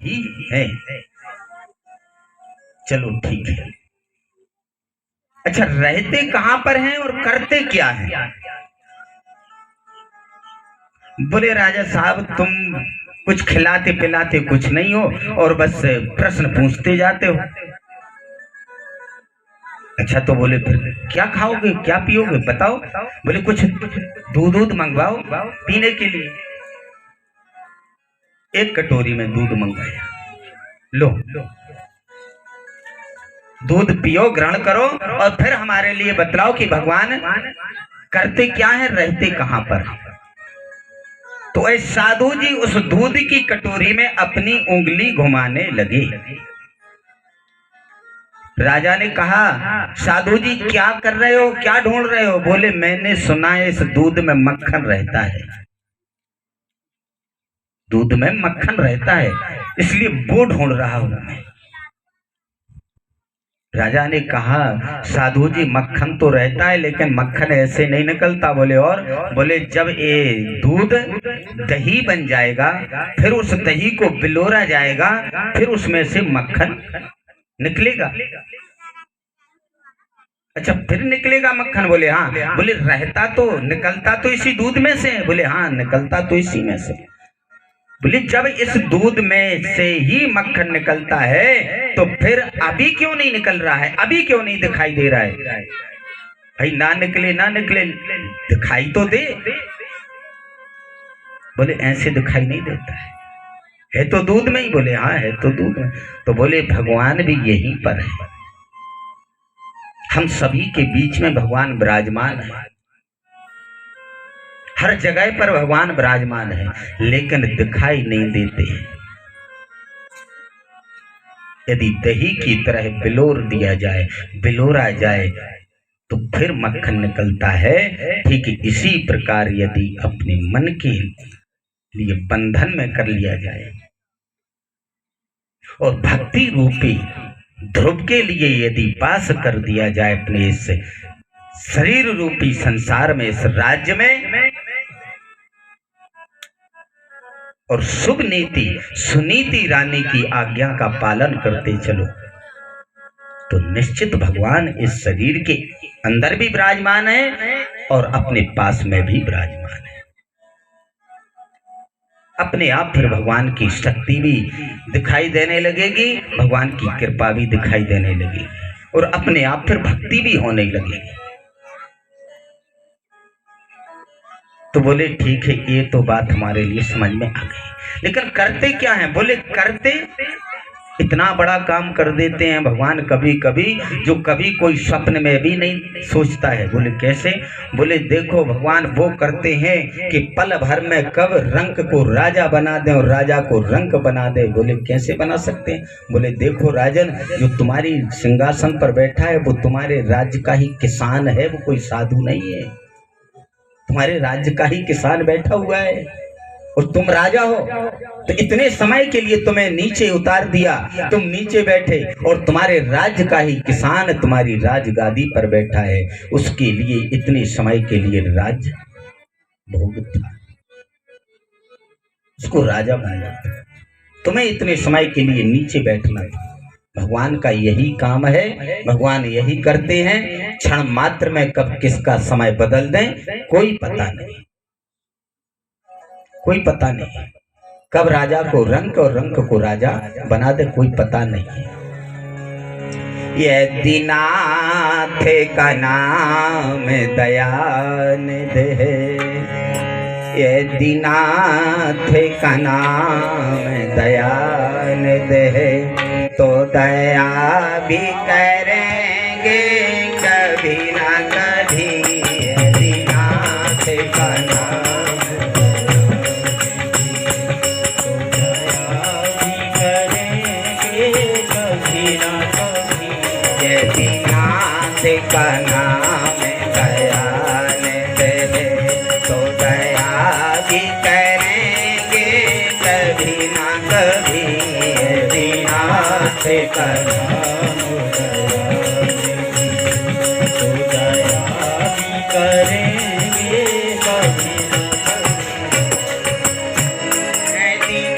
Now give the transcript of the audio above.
ही है। चलो ठीक है। अच्छा, रहते कहां पर हैं और करते क्या हैं? बोले राजा साहब, तुम कुछ खिलाते पिलाते कुछ नहीं हो और बस प्रश्न पूछते जाते हो। अच्छा, तो बोले फिर क्या खाओगे, क्या पियोगे, बताओ। बोले कुछ दूध दूध मंगवाओ पीने के लिए। एक कटोरी में दूध मंगवाया। लो दूध पियो, ग्रहण करो और फिर हमारे लिए बतलाओ कि भगवान करते क्या है, रहते कहां पर। तो ऐ साधु जी उस दूध की कटोरी में अपनी उंगली घुमाने लगे। राजा ने कहा, साधु जी क्या कर रहे हो, क्या ढूंढ रहे हो? बोले मैंने सुना है इस दूध में मक्खन रहता है, दूध में मक्खन रहता है, इसलिए वो ढूंढ रहा हूं मैं। राजा ने कहा, साधु जी मक्खन तो रहता है लेकिन मक्खन ऐसे नहीं निकलता। बोले और? बोले जब ये दूध दही बन जाएगा, फिर उस दही को बिलोरा जाएगा, फिर उसमें से मक्खन निकलेगा। अच्छा, फिर निकलेगा मक्खन? बोले हाँ। बोले रहता तो निकलता तो इसी दूध में से है? बोले हाँ, निकलता तो इसी में से। बोले जब इस दूध में से ही मक्खन निकलता है तो फिर अभी क्यों नहीं निकल रहा है, अभी क्यों नहीं दिखाई दे रहा है? भाई ना निकले ना निकले, दिखाई तो दे। बोले ऐसे दिखाई नहीं देता है तो दूध में ही। बोले हाँ, है तो दूध में। तो बोले भगवान भी यहीं पर है, हम सभी के बीच में भगवान विराजमान है, हर जगह पर भगवान विराजमान है, लेकिन दिखाई नहीं देते। यदि दही की तरह बिलोर दिया जाए, बिलोरा जाए, तो फिर मक्खन निकलता है। ठीक इसी प्रकार यदि अपने मन के लिए बंधन में कर लिया जाए और भक्ति रूपी ध्रुव के लिए यदि पास कर दिया जाए अपने इस शरीर रूपी संसार में, इस राज्य में, और शुभ नीति सुनीति रानी की आज्ञा का पालन करते चलो, तो निश्चित भगवान इस शरीर के अंदर भी विराजमान है और अपने पास में भी विराजमान है। अपने आप फिर भगवान की शक्ति भी दिखाई देने लगेगी, भगवान की कृपा भी दिखाई देने लगेगी और अपने आप फिर भक्ति भी होने लगेगी। तो बोले ठीक है, ये तो बात हमारे लिए समझ में आ गई, लेकिन करते क्या हैं? बोले करते इतना बड़ा काम कर देते हैं भगवान कभी कभी, जो कभी कोई स्वप्न में भी नहीं सोचता है। बोले कैसे? बोले देखो भगवान वो करते हैं कि पल भर में कब रंक को राजा बना दे और राजा को रंक बना दे। बोले कैसे बना सकते हैं? बोले देखो राजन, जो तुम्हारी सिंहासन पर बैठा है वो तुम्हारे राज्य का ही किसान है, वो कोई साधु नहीं है। तुम्हारे राज्य का ही किसान बैठा हुआ है और तुम राजा हो, तो इतने समय के लिए तुम्हें नीचे उतार दिया, तुम नीचे बैठे और तुम्हारे राज्य का ही किसान तुम्हारी राजगादी पर बैठा है, उसके लिए इतने समय के लिए राज्य भोग था, उसको राजा बनाया था, तुम्हें इतने समय के लिए नीचे बैठना था। भगवान का यही काम है, भगवान यही करते हैं। क्षण मात्र में कब किसका समय बदल दें कोई पता नहीं, कोई पता नहीं। कब राजा को रंक और रंक को राजा बना दे कोई पता नहीं। ये दीनाथ का नाम दयानिधि है, ये दीनाथ का नाम दयानिधि है, तो दया भी करेंगे कभी ना कभी। दीनाथ का नाम दया भी करेंगे कभी ना कभी। ये दीनाथ का नाम दयानिधि है, तो दया भी करेंगे कभी ना कभी। दीनाथ का